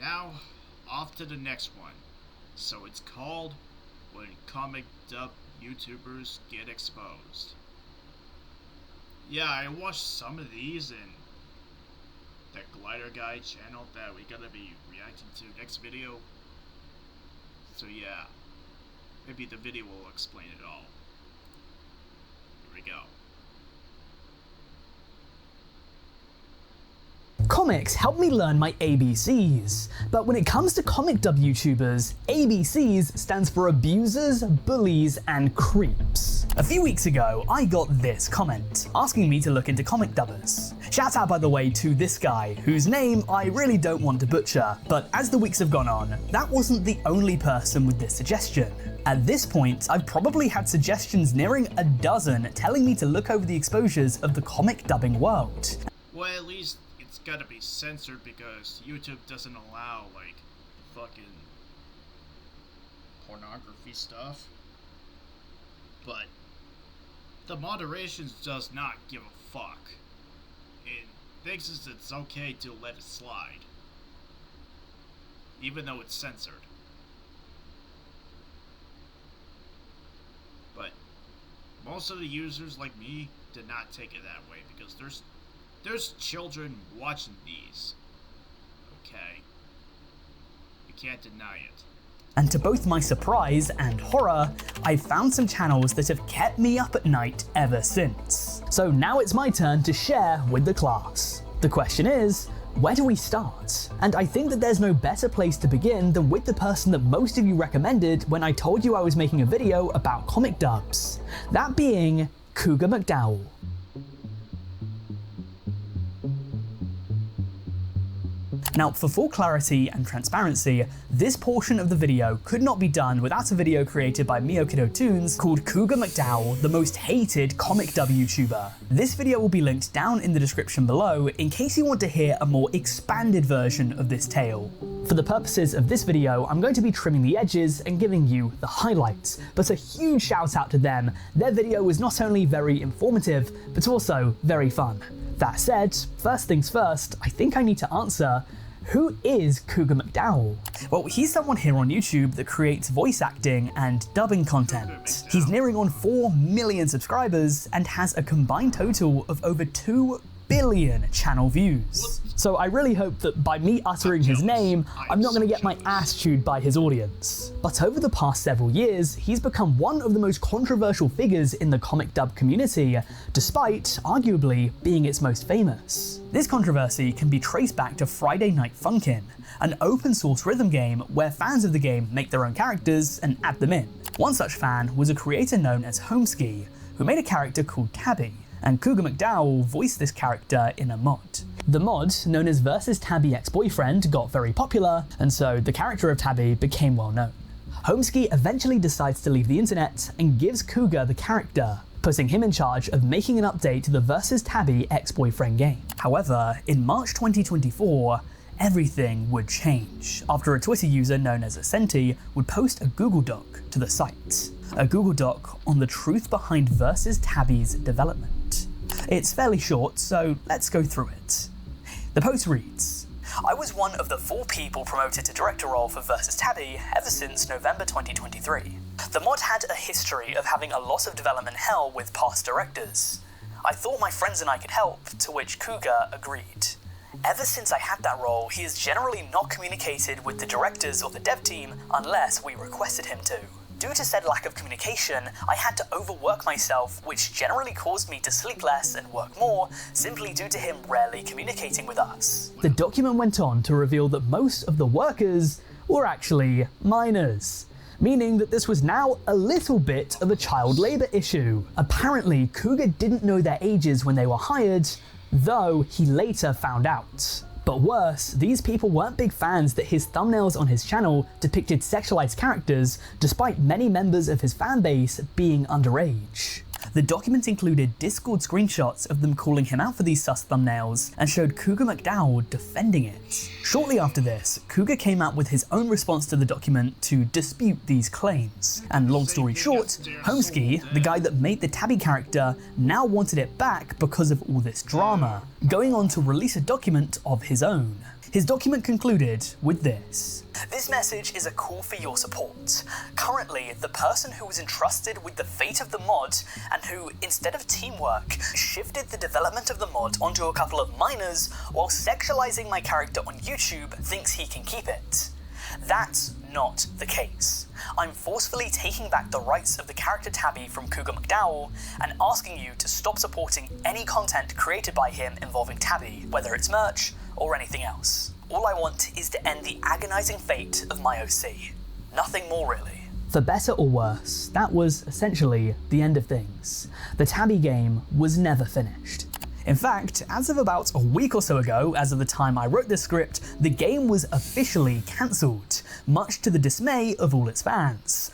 Now, off to the next one. So it's called When Comic Dub YouTubers Get Exposed. Yeah, I watched some of these in that Glider Guy channel that we gotta be reacting to next video. So yeah, maybe the video will explain it all. Here we go. Comics help me learn my ABCs, but when it comes to comic dub YouTubers, ABCs stands for abusers, bullies, and creeps. A few weeks ago, I got this comment, asking me to look into comic dubbers. Shout out by the way to this guy, whose name I really don't want to butcher, but as the weeks have gone on, that wasn't the only person with this suggestion. At this point, I've probably had suggestions nearing a dozen telling me to look over the exposures of the comic dubbing world. Well, at least it's gotta be censored because YouTube doesn't allow, like, fucking pornography stuff. But the moderation does not give a fuck. It thinks it's okay to let it slide, even though it's censored. But most of the users, like me, did not take it that way because there's children watching these. Okay? You can't deny it. And to both my surprise and horror, I found some channels that have kept me up at night ever since. So now it's my turn to share with the class. The question is, where do we start? And I think that there's no better place to begin than with the person that most of you recommended when I told you I was making a video about comic dubs. That being Cougar McDowell. Now, for full clarity and transparency, this portion of the video could not be done without a video created by MioKiddoToons called Cougar McDowell, the most hated comic dub YouTuber. This video will be linked down in the description below in case you want to hear a more expanded version of this tale. For the purposes of this video, I'm going to be trimming the edges and giving you the highlights, but a huge shout out to them. Their video was not only very informative, but also very fun. That said, first things first, I think I need to answer, who is Cougar McDowell? Well, he's someone here on YouTube that creates voice acting and dubbing content. He's nearing on 4 million subscribers and has a combined total of over 2 billion channel views. So I really hope that by me uttering his name, I'm not going to get my ass chewed by his audience. But over the past several years, he's become one of the most controversial figures in the comic dub community, despite arguably being its most famous. This controversy can be traced back to Friday Night Funkin', an open source rhythm game where fans of the game make their own characters and add them in. One such fan was a creator known as Homeski, who made a character called Tabby, and Cougar McDowell voiced this character in a mod. The mod, known as Versus Tabby Ex-Boyfriend, got very popular, and so the character of Tabby became well known. Homeski eventually decides to leave the internet and gives Cougar the character, putting him in charge of making an update to the Versus Tabby Ex-Boyfriend game. However, in March 2024, everything would change after a Twitter user known as Ascenti would post a Google Doc to the site. A Google Doc on the truth behind Versus Tabby's development. It's fairly short, so let's go through it. The post reads, I was one of the 4 people promoted to director role for Versus Tabby ever since November 2023. The mod had a history of having a lot of development hell with past directors. I thought my friends and I could help, to which Cougar agreed. Ever since I had that role, he has generally not communicated with the directors or the dev team unless we requested him to. Due to said lack of communication, I had to overwork myself, which generally caused me to sleep less and work more, simply due to him rarely communicating with us. The document went on to reveal that most of the workers were actually minors, meaning that this was now a little bit of a child labor issue. Apparently, Cougar didn't know their ages when they were hired, though he later found out. But worse, these people weren't big fans that his thumbnails on his channel depicted sexualized characters, despite many members of his fanbase being underage. The document included Discord screenshots of them calling him out for these sus thumbnails and showed Cougar McDowell defending it. Shortly after this, Cougar came out with his own response to the document to dispute these claims. And long story short, Homeski, the guy that made the Tabby character, now wanted it back because of all this drama. going on to release a document of his own. His document concluded with this. This message is a call for your support. Currently, the person who was entrusted with the fate of the mod and who, instead of teamwork, shifted the development of the mod onto a couple of minors while sexualizing my character on YouTube thinks he can keep it. That's not the case. I'm forcefully taking back the rights of the character Tabby from Cougar McDowell and asking you to stop supporting any content created by him involving Tabby, whether it's merch or anything else. All I want is to end the agonizing fate of my OC. Nothing more really. For better or worse, that was essentially the end of things. The Tabby game was never finished. In fact, as of about a week or so ago, as of the time I wrote this script, the game was officially cancelled, much to the dismay of all its fans.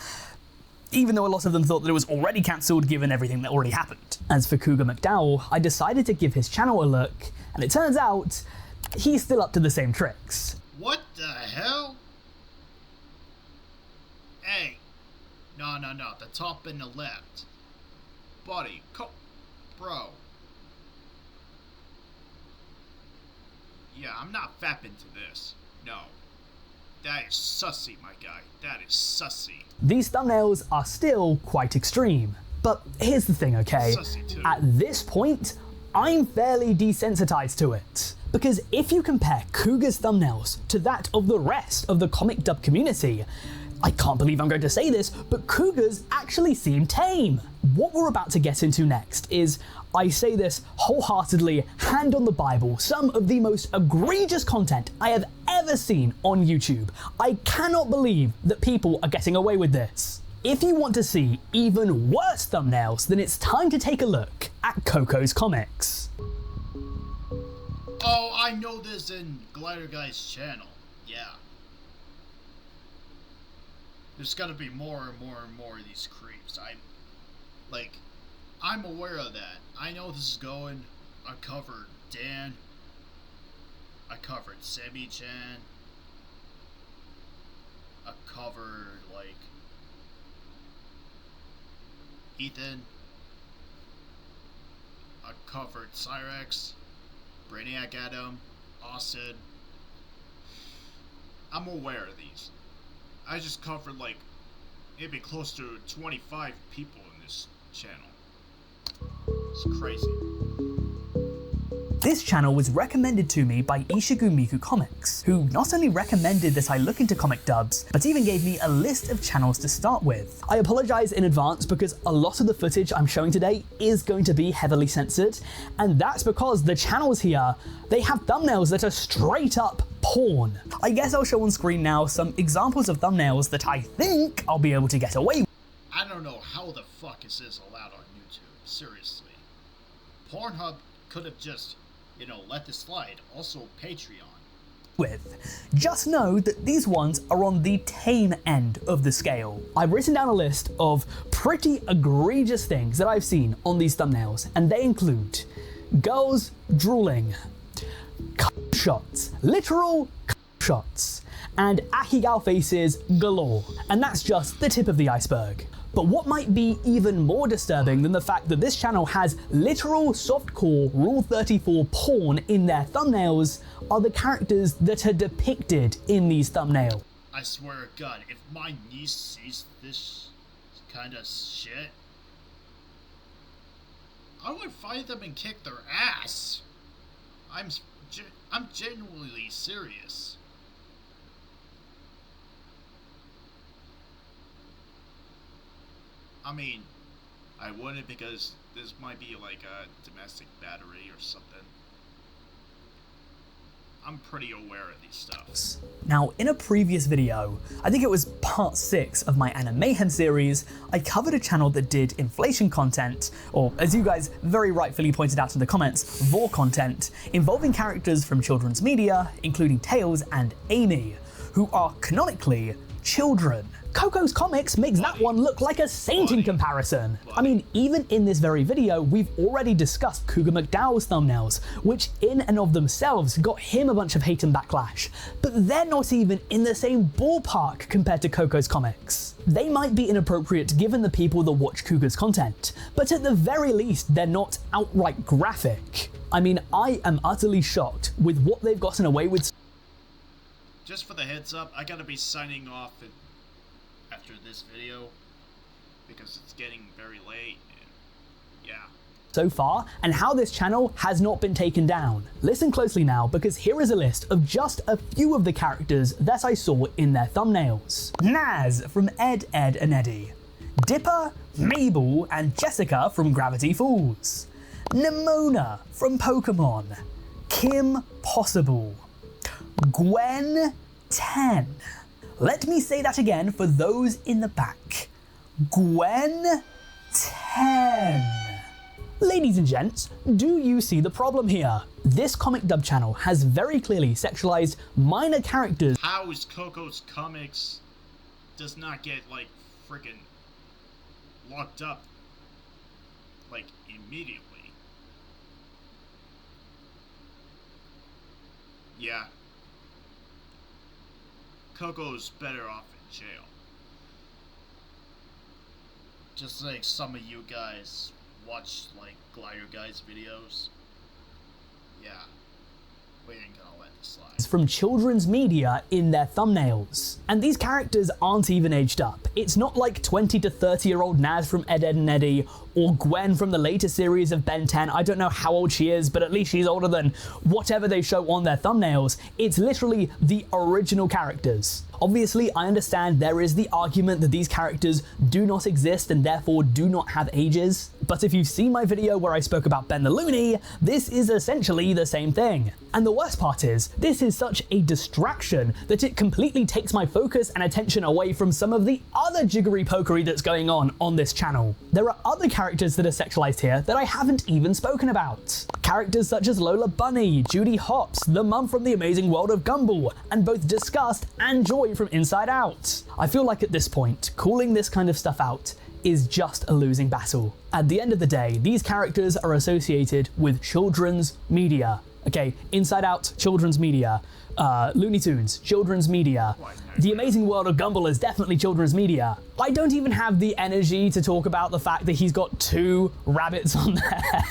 Even though a lot of them thought that it was already cancelled given everything that already happened. As for Cougar McDowell, I decided to give his channel a look, and it turns out he's still up to the same tricks. What the hell? Hey. No, the top and the left. Buddy, bro. Yeah, I'm not fapping to this. No. That is sussy, my guy. That is sussy. These thumbnails are still quite extreme. But here's the thing, okay? Sussy too. At this point, I'm fairly desensitized to it. Because if you compare Cougar's thumbnails to that of the rest of the comic dub community, I can't believe I'm going to say this, but Cougars actually seem tame. What we're about to get into next is, I say this wholeheartedly, hand on the Bible, some of the most egregious content I have ever seen on YouTube. I cannot believe that people are getting away with this. If you want to see even worse thumbnails, then it's time to take a look at Coco's Comics. Oh, I know this in Glider Guy's channel. Yeah. There's gotta be more and more and more of these creeps. I'm aware of that. I know this is going. I covered Dan. I covered Semi-chan. I covered, Ethan. I covered Cyrex, Brainiac Adam, Austin. I'm aware of these. I just covered maybe close to 25 people in this channel. It's crazy. This channel was recommended to me by Ishigu Miku Comics, who not only recommended that I look into comic dubs, but even gave me a list of channels to start with. I apologize in advance because a lot of the footage I'm showing today is going to be heavily censored, and that's because the channels here, they have thumbnails that are straight up porn. I guess I'll show on screen now some examples of thumbnails that I think I'll be able to get away with. I don't know how the fuck is this allowed on YouTube, seriously. Pornhub could have just, let this slide. Also Patreon. Just know that these ones are on the tame end of the scale. I've written down a list of pretty egregious things that I've seen on these thumbnails, and they include girls drooling, shots, literal shots, and Akigao faces galore, and that's just the tip of the iceberg. But what might be even more disturbing than the fact that this channel has literal softcore Rule 34 porn in their thumbnails are the characters that are depicted in these thumbnails. I swear to God, if my niece sees this kind of shit, I would fight them and kick their ass. I'm genuinely serious. I mean, I wouldn't because this might be like a domestic battery or something. I'm pretty aware of these stuff. Now, in a previous video, I think it was part 6 of my Animayhem series, I covered a channel that did inflation content, or as you guys very rightfully pointed out in the comments, vor content, involving characters from children's media, including Tails and Amy, who are canonically children. Coco's Comics makes that one look like a saint in comparison. I mean, even in this very video, we've already discussed Cougar McDowell's thumbnails, which in and of themselves got him a bunch of hate and backlash, but they're not even in the same ballpark compared to Coco's Comics. They might be inappropriate given the people that watch Cougar's content, but at the very least, they're not outright graphic. I mean, I am utterly shocked with what they've gotten away with. Just for the heads up, I gotta be signing off after this video because it's getting very late and yeah. So far, and how this channel has not been taken down. Listen closely now, because here is a list of just a few of the characters that I saw in their thumbnails. Naz from Ed, Edd and Eddy. Dipper, Mabel and Jessica from Gravity Falls. Nimona from Pokemon. Kim Possible. Gwen 10. Let me say that again for those in the back. Gwen 10. Ladies and gents, do you see the problem here? This comic dub channel has very clearly sexualized minor characters. How is Coco's Comics does not get like freaking locked up like immediately? Yeah. Coco's better off in jail. Just like some of you guys watch like Glider Guys videos. Yeah. We ain't gonna let this slide. From children's media in their thumbnails. And these characters aren't even aged up. It's not like 20 to 30-year-old Naz from Ed, Edd and Eddy, or Gwen from the later series of Ben 10. I don't know how old she is, but at least she's older than whatever they show on their thumbnails. It's literally the original characters. Obviously, I understand there is the argument that these characters do not exist and therefore do not have ages, but if you've seen my video where I spoke about Ben the Looney, this is essentially the same thing. And the worst part is, this is such a distraction that it completely takes my focus and attention away from some of the other jiggery pokery that's going on this channel. There are other characters that are sexualized here that I haven't even spoken about. Characters such as Lola Bunny, Judy Hopps, the mum from The Amazing World of Gumball, and both Disgust and Joy from Inside Out. I feel like at this point, calling this kind of stuff out is just a losing battle. At the end of the day, these characters are associated with children's media. Okay, Inside Out, children's media. Looney Tunes, children's media. The Amazing World of Gumball is definitely children's media. I don't even have the energy to talk about the fact that he's got 2 rabbits on there.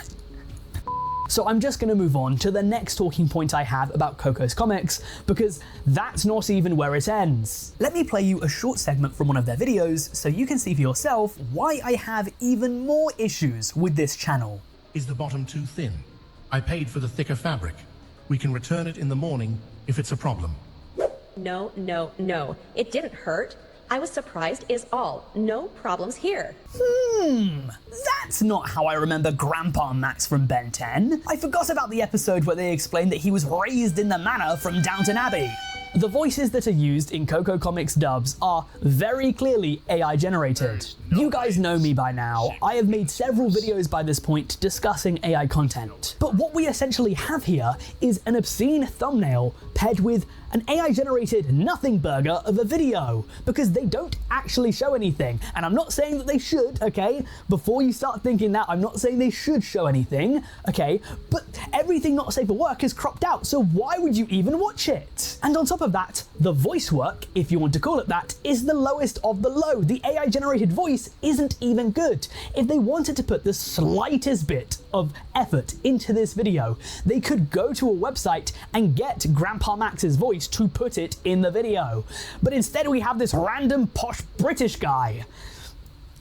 So I'm just going to move on to the next talking point I have about Coco's Comics, because that's not even where it ends. Let me play you a short segment from one of their videos so you can see for yourself why I have even more issues with this channel. Is the bottom too thin? I paid for the thicker fabric. We can return it in the morning if it's a problem. No, no, no. It didn't hurt. I was surprised is all. No problems here. That's not how I remember Grandpa Max from Ben 10. I forgot about the episode where they explained that he was raised in the manor from Downton Abbey. The voices that are used in Coco Comics dubs are very clearly AI generated. You guys know me by now. I have made several videos by this point discussing AI content. But what we essentially have here is an obscene thumbnail paired with an AI generated nothing burger of a video, because they don't actually show anything. And I'm not saying that they should, okay? Before you start thinking that, I'm not saying they should show anything, okay? But everything not safe for work is cropped out, so why would you even watch it? And on top of that, the voice work, if you want to call it that, is the lowest of the low. The AI generated voice isn't even good. If they wanted to put the slightest bit of effort into this video, they could go to a website and get Grandpa Max's voice to put it in the video. But instead we have this random posh British guy.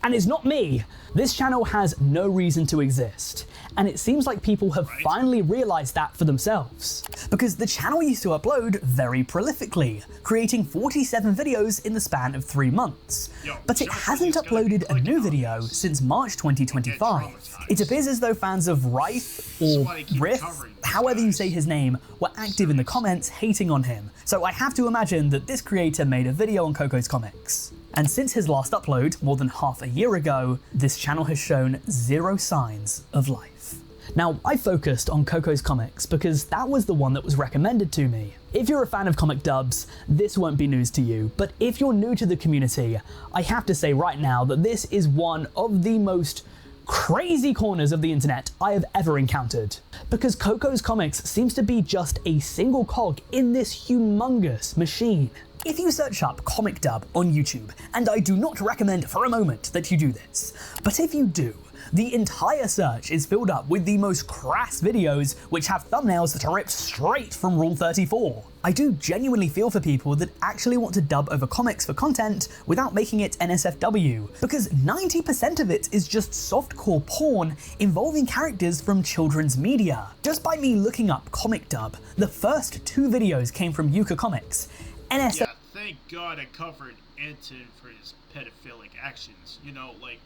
And it's not me. This channel has no reason to exist. And it seems like people have finally realized that for themselves. Because the channel used to upload very prolifically, creating 47 videos in the span of 3 months. But it hasn't uploaded a new video since March 2025. It appears as though fans of Rife, or Riff, however you say his name, were active in the comments hating on him. So I have to imagine that this creator made a video on Coco's Comics. And since his last upload, more than half a year ago, this channel has shown 0 signs of life. Now, I focused on Coco's comics because that was the one that was recommended to me. If you're a fan of comic dubs, this won't be news to you, but if you're new to the community, I have to say right now that this is one of the most crazy corners of the internet I have ever encountered. Because Coco's comics seems to be just a single cog in this humongous machine. If you search up comic dub on YouTube, and I do not recommend for a moment that you do this, but if you do, the entire search is filled up with the most crass videos which have thumbnails that are ripped straight from Rule 34. I do genuinely feel for people that actually want to dub over comics for content without making it NSFW, because 90% of it is just softcore porn involving characters from children's media. Just by me looking up comic dub, the first 2 videos came from Yuka Comics. Yeah, thank God I covered Anton for his pedophilic actions. You know, like,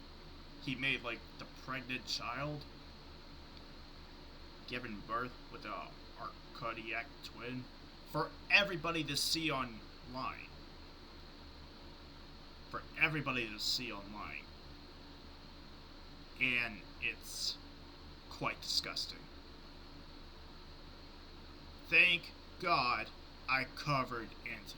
he made, like, the pregnant child giving birth with a Arcadiac twin for everybody to see online. For everybody to see online. And it's quite disgusting. Thank God I covered Anton.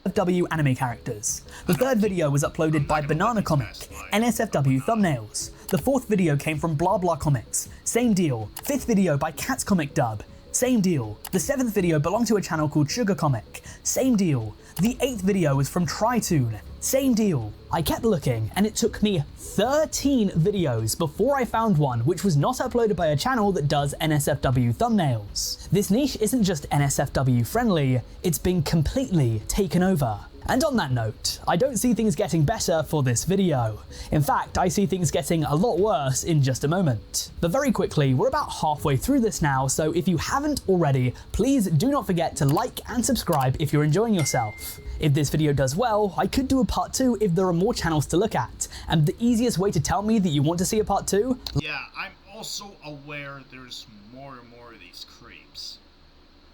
NSFW anime characters. The third video was uploaded by Banana Comic, NSFW thumbnails. The fourth video came from Blah Blah Comics, same deal. Fifth video by Cats Comic Dub, same deal. The seventh video belonged to a channel called Sugar Comic, same deal. The eighth video was from Trytoon, same deal. I kept looking and it took me 13 videos before I found one which was not uploaded by a channel that does NSFW thumbnails. This niche isn't just NSFW friendly, it's been completely taken over. And on that note, I don't see things getting better for this video. In fact, I see things getting a lot worse in just a moment. But very quickly, we're about halfway through this now, so if you haven't already, please do not forget to like and subscribe if you're enjoying yourself. If this video does well, I could do a part 2 if there are more channels to look at. And the easiest way to tell me that you want to see a part 2? Yeah, I'm also aware there's more and more of these creeps.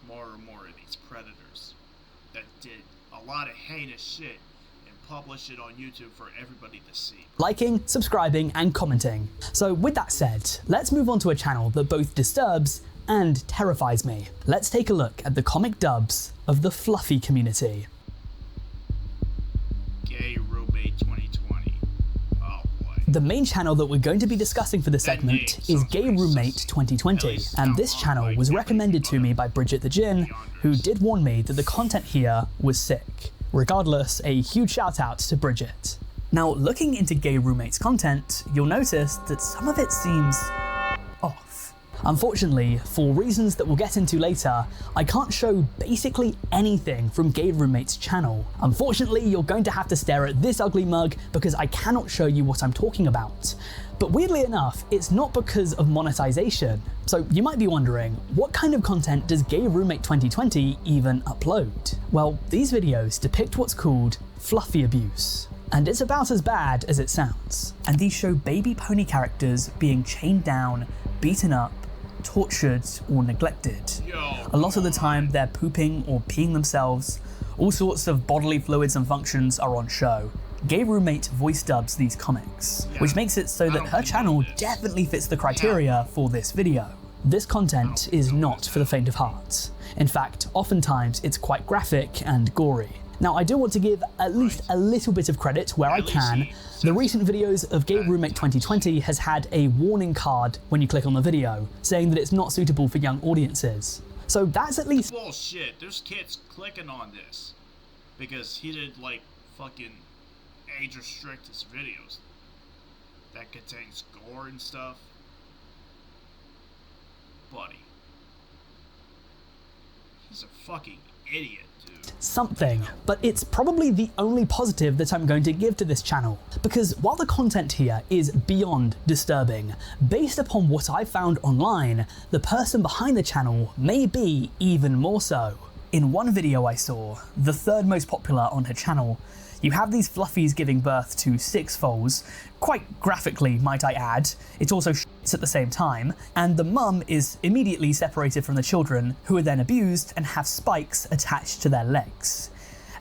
More and more of these predators that did a lot of heinous shit and publish it on YouTube for everybody to see. Liking, subscribing, and commenting. So with that said, let's move on to a channel that both disturbs and terrifies me. Let's take a look at the comic dubs of the fluffy community. Gay Roommate 2020. Oh boy. The main channel that we're going to be discussing for this segment is Gay Roommate 2020, and this channel was recommended to me by Bridget the Djinn, who did warn me that the content here was sick. Regardless, a huge shout out to Bridget. Now, looking into Gay Roommate's content, you'll notice that some of it seems off. Unfortunately, for reasons that we'll get into later, I can't show basically anything from Gay Roommate's channel. Unfortunately, you're going to have to stare at this ugly mug because I cannot show you what I'm talking about. But weirdly enough, it's not because of monetization. So you might be wondering, what kind of content does Gay Roommate 2020 even upload? Well, these videos depict what's called fluffy abuse. And it's about as bad as it sounds. And these show baby pony characters being chained down, beaten up, tortured, or neglected. A lot of the time they're pooping or peeing themselves. All sorts of bodily fluids and functions are on show. Gay Roommate voice dubs these comics, which makes it so that her channel definitely fits the criteria for this video. This content is not for the faint of heart. In fact, oftentimes it's quite graphic and gory. Now, I do want to give at least a little bit of credit where I can. The recent videos of Gay Roommate 2020 has had a warning card when you click on the video, saying that it's not suitable for young audiences. So that's at least bullshit. There's kids clicking on this because he did like fucking age restricted videos that contains gore and stuff. Buddy, he's a fucking idiot, dude. Something, but it's probably the only positive that I'm going to give to this channel, because while the content here is beyond disturbing, based upon what I found online, the person behind the channel may be even more so. In one video I saw, the third most popular on her channel, you have these fluffies giving birth to 6 foals, quite graphically might I add, it also shits at the same time, and the mum is immediately separated from the children, who are then abused and have spikes attached to their legs.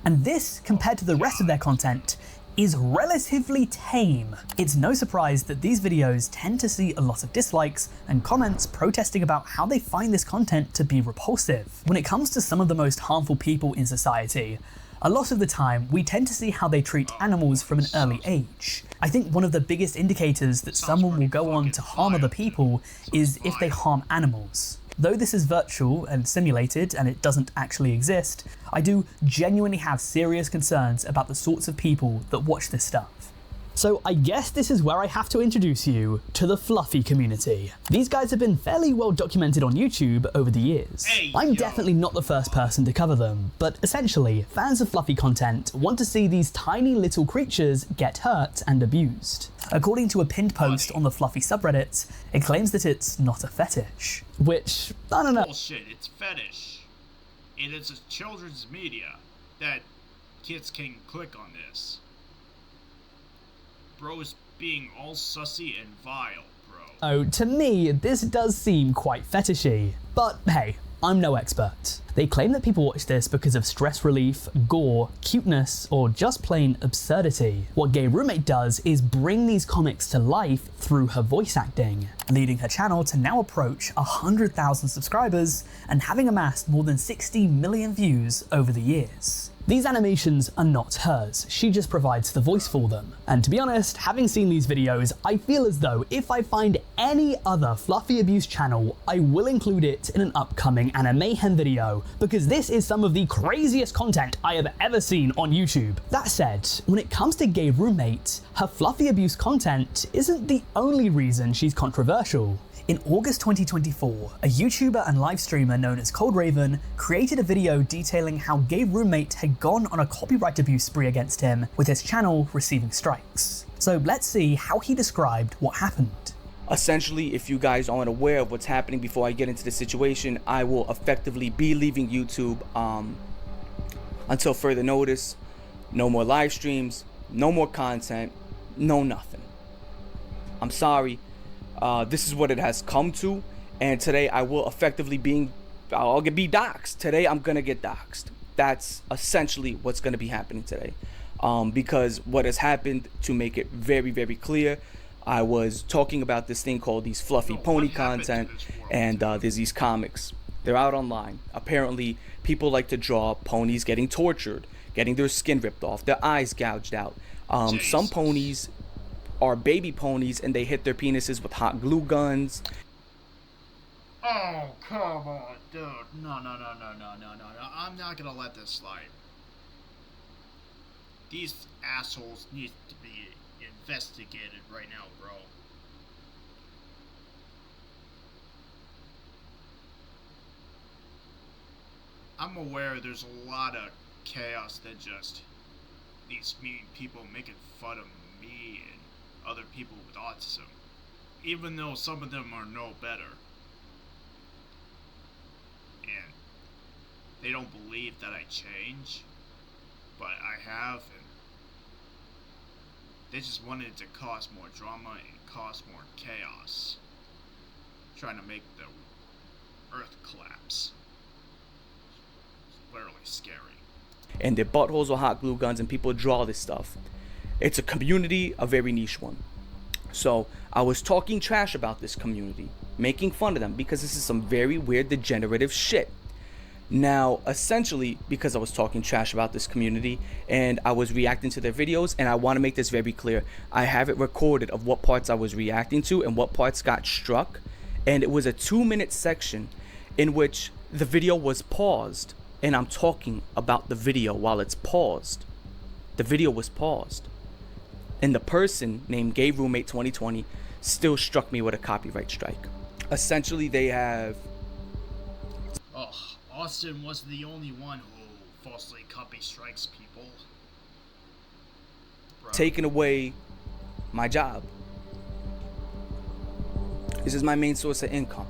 And this, compared to the rest of their content, is relatively tame. It's no surprise that these videos tend to see a lot of dislikes and comments protesting about how they find this content to be repulsive. When it comes to some of the most harmful people in society, a lot of the time we tend to see how they treat animals from an early age. I think one of the biggest indicators that someone will go on to harm other people is if they harm animals. Though this is virtual and simulated and it doesn't actually exist, I do genuinely have serious concerns about the sorts of people that watch this stuff. So I guess this is where I have to introduce you to the Fluffy community. These guys have been fairly well documented on YouTube over the years. I'm definitely not the first person to cover them, but essentially, fans of Fluffy content want to see these tiny little creatures get hurt and abused. According to a pinned post on the Fluffy subreddit, it claims that it's not a fetish. Which, I don't know. Bullshit, it's fetish. It is a children's media that kids can click on this. Bro is being all sussy and vile, bro. Oh, to me, this does seem quite fetishy. But hey, I'm no expert. They claim that people watch this because of stress relief, gore, cuteness, or just plain absurdity. What Gay Roommate does is bring these comics to life through her voice acting, leading her channel to now approach 100,000 subscribers and having amassed more than 60 million views over the years. These animations are not hers, she just provides the voice for them. And to be honest, having seen these videos, I feel as though if I find any other Fluffy Abuse channel, I will include it in an upcoming Animayhem video, because this is some of the craziest content I have ever seen on YouTube. That said, when it comes to Gay Roommate, her Fluffy Abuse content isn't the only reason she's controversial. In August 2024, a YouTuber and live streamer known as Cold Raven created a video detailing how Gay Roommate had gone on a copyright abuse spree against him, with his channel receiving strikes. So let's see how he described what happened. Essentially, if you guys aren't aware of what's happening before I get into the situation, I will effectively be leaving YouTube until further notice. No more live streams, no more content, no nothing. I'm sorry. This is what it has come to, and today I will effectively be doxxed. Today I'm gonna get doxxed. That's essentially what's gonna be happening today, because what has happened, to make it very, very clear, I was talking about this thing called these fluffy pony content, and there's these comics. They're out online. Apparently, people like to draw ponies getting tortured, getting their skin ripped off, their eyes gouged out. Some ponies are baby ponies and they hit their penises with hot glue guns. Oh, come on, dude. No. I'm not gonna let this slide. These assholes need to be investigated right now, bro. I'm aware there's a lot of chaos that just these mean people making fun of me and other people with autism, even though some of them are no better, and they don't believe that I change, but I have, and they just wanted to cause more drama and cause more chaos, trying to make the earth collapse. It's literally scary. And their buttholes are hot glue guns, and people draw this stuff. It's a community, a very niche one. So I was talking trash about this community, making fun of them, because this is some very weird, degenerative shit. Now, essentially, because I was talking trash about this community and I was reacting to their videos, and I want to make this very clear, I have it recorded of what parts I was reacting to and what parts got struck, and it was a 2-minute section in which the video was paused, and I'm talking about the video while it's paused. The video was paused. And the person named Gay Roommate 2020 still struck me with a copyright strike. Essentially, they have... Austin wasn't the only one who falsely copy strikes people. Bro. Taken away my job. This is my main source of income.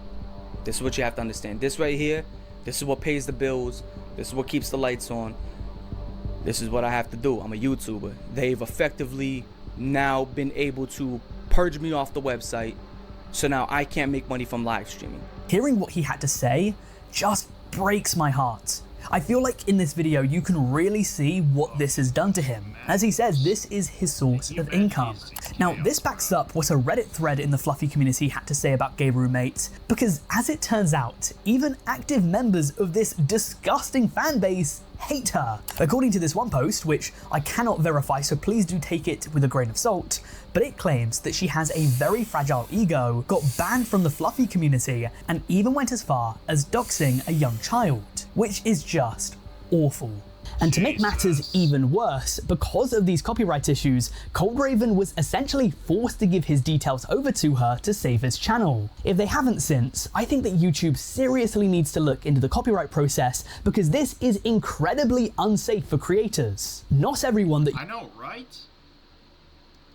This is what you have to understand. This right here, this is what pays the bills. This is what keeps the lights on. This is what I have to do. I'm a YouTuber. They've effectively now been able to purge me off the website, so now I can't make money from live streaming. Hearing what he had to say just breaks my heart. I feel like in this video you can really see what this has done to him. As he says, this is his source of income. Now, this backs up what a Reddit thread in the Fluffy community had to say about gay roommates, because as it turns out, even active members of this disgusting fan base hate her. According to this one post, which I cannot verify, so please do take it with a grain of salt, but it claims that she has a very fragile ego, got banned from the Fluffy community, and even went as far as doxing a young child, which is just awful. And to make matters even worse, because of these copyright issues, Coldraven was essentially forced to give his details over to her to save his channel. If they haven't since, I think that YouTube seriously needs to look into the copyright process, because this is incredibly unsafe for creators. Not everyone that I know, right?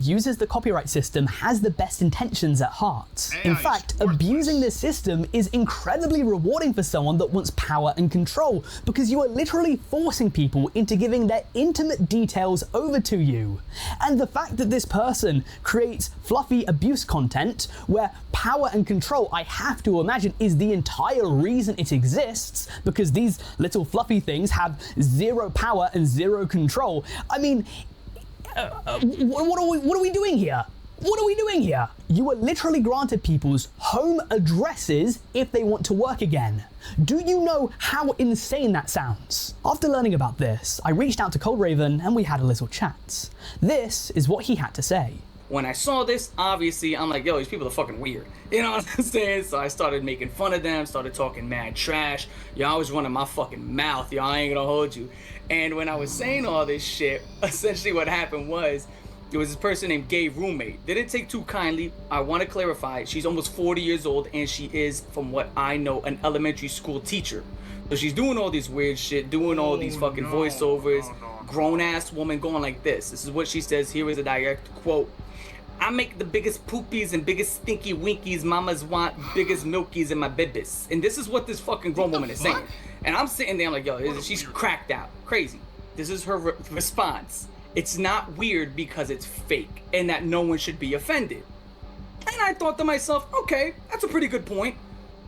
uses the copyright system has the best intentions at heart. In fact, abusing this system is incredibly rewarding for someone that wants power and control, because you are literally forcing people into giving their intimate details over to you. And the fact that this person creates fluffy abuse content where power and control, I have to imagine, is the entire reason it exists, because these little fluffy things have zero power and zero control. I mean, what are we doing here? What are we doing here? You are literally granted people's home addresses if they want to work again. Do you know how insane that sounds? After learning about this, I reached out to Coldraven and we had a little chat. This is what he had to say. When I saw this, obviously, I'm like, yo, these people are fucking weird. You know what I'm saying? So I started making fun of them, started talking mad trash. Y'all was running my fucking mouth, y'all, I ain't gonna hold you. And when I was saying all this shit, essentially what happened was, there was this person named Gay Roommate. Didn't take too kindly. I want to clarify, she's almost 40 years old, and she is, from what I know, an elementary school teacher. So she's doing all this weird shit, doing all these fucking voiceovers. Grown-ass woman going like this. This is what she says. Here is a direct quote. I make the biggest poopies and biggest stinky winkies mamas want, biggest milkies in my babies. And this is what this fucking grown woman is saying. And I'm sitting there, I'm like, yo, she's cracked out. Crazy. This is her response. It's not weird because it's fake and that no one should be offended. And I thought to myself, okay, that's a pretty good point.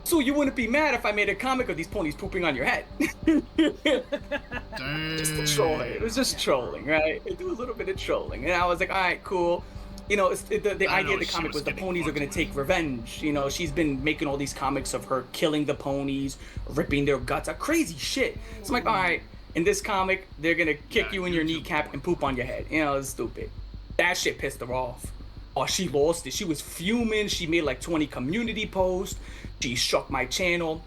So you wouldn't be mad if I made a comic of these ponies pooping on your head. Just to troll her. It was just trolling, right? Do a little bit of trolling. And I was like, all right, cool. You know, the idea of the comic was the ponies are going to take revenge. You know, she's been making all these comics of her killing the ponies, ripping their guts out, crazy shit. So I'm like, all right, in this comic, they're going to kick you in your kneecap and poop on your head. You know, it's stupid. That shit pissed her off. Oh, she lost it. She was fuming. She made like 20 community posts. She struck my channel.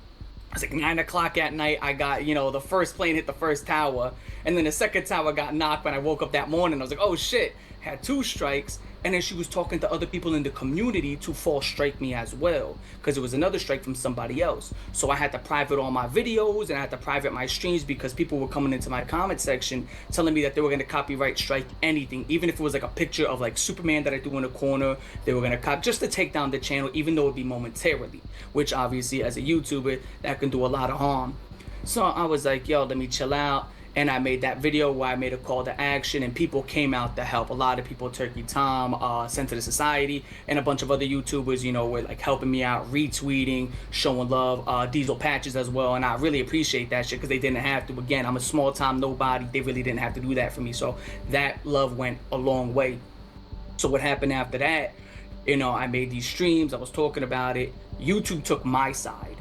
It was like 9 o'clock at night. I got, you know, the first plane hit the first tower. And then the second tower got knocked when I woke up that morning. I was like, oh shit, had 2 strikes. And then she was talking to other people in the community to false strike me as well, because it was another strike from somebody else. So I had to private all my videos and I had to private my streams because people were coming into my comment section telling me that they were going to copyright strike anything, even if it was like a picture of like Superman that I threw in a corner. They were going to cop just to take down the channel, even though it'd be momentarily, which obviously as a YouTuber that can do a lot of harm. So I was like, yo, let me chill out. And I made that video where I made a call to action and people came out to help. A lot of people, Turkey Tom, Sensitive Society, and a bunch of other YouTubers, you know, were like helping me out, retweeting, showing love, Diesel Patches as well. And I really appreciate that shit because they didn't have to. Again, I'm a small time nobody. They really didn't have to do that for me. So that love went a long way. So what happened after that, you know, I made these streams. I was talking about it. YouTube took my side.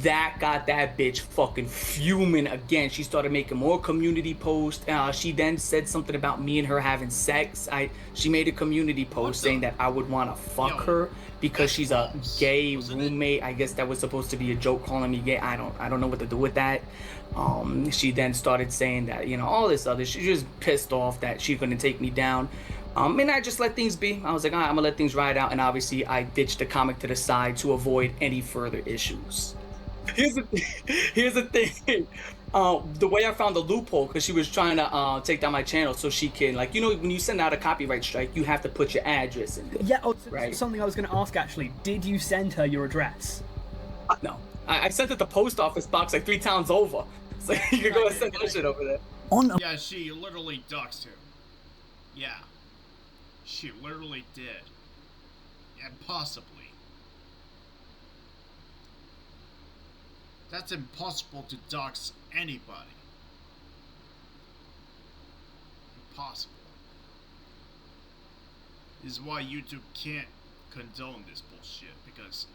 That got that bitch fucking fuming again. She started making more community posts. She then said something about me and her having sex. She made a community post saying that I would want to fuck her because she's a gay roommate. I guess that was supposed to be a joke, calling me gay. I don't know what to do with that. She then started saying that, you know, all this other. She just pissed off that she's gonna take me down. And I just let things be. I was like, all right, I'm gonna let things ride out. And obviously, I ditched the comic to the side to avoid any further issues. Here's the thing. The way I found the loophole, because she was trying to take down my channel so she can, like, you know, when you send out a copyright strike, you have to put your address in there. Yeah, right? Something I was going to ask actually. Did you send her your address? No. I sent it to the post office box like 3 towns over. So you can go and send that shit over there. Yeah, she literally doxed him. Yeah. She literally did. And possibly. That's impossible to dox anybody. Impossible. This is why YouTube can't condone this bullshit, because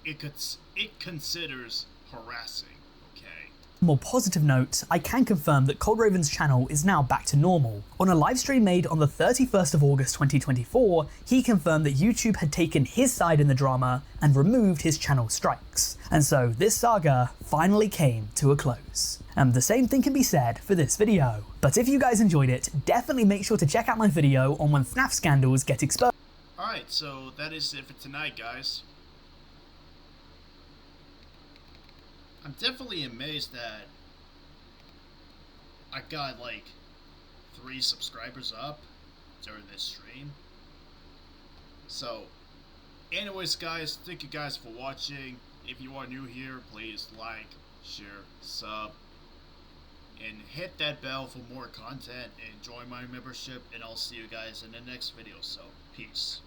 it considers harassing, okay? More positive note, I can confirm that Coldraven's channel is now back to normal. On a livestream made on the 31st of August 2024, he confirmed that YouTube had taken his side in the drama and removed his channel strikes. And so this saga finally came to a close. And the same thing can be said for this video. But if you guys enjoyed it, definitely make sure to check out my video on when FNAF scandals get exposed. Alright, so that is it for tonight, guys. I'm definitely amazed that I got like 3 subscribers up during this stream. So, anyways guys, thank you guys for watching. If you are new here, please like, share, sub, and hit that bell for more content and join my membership, and I'll see you guys in the next video. So, peace.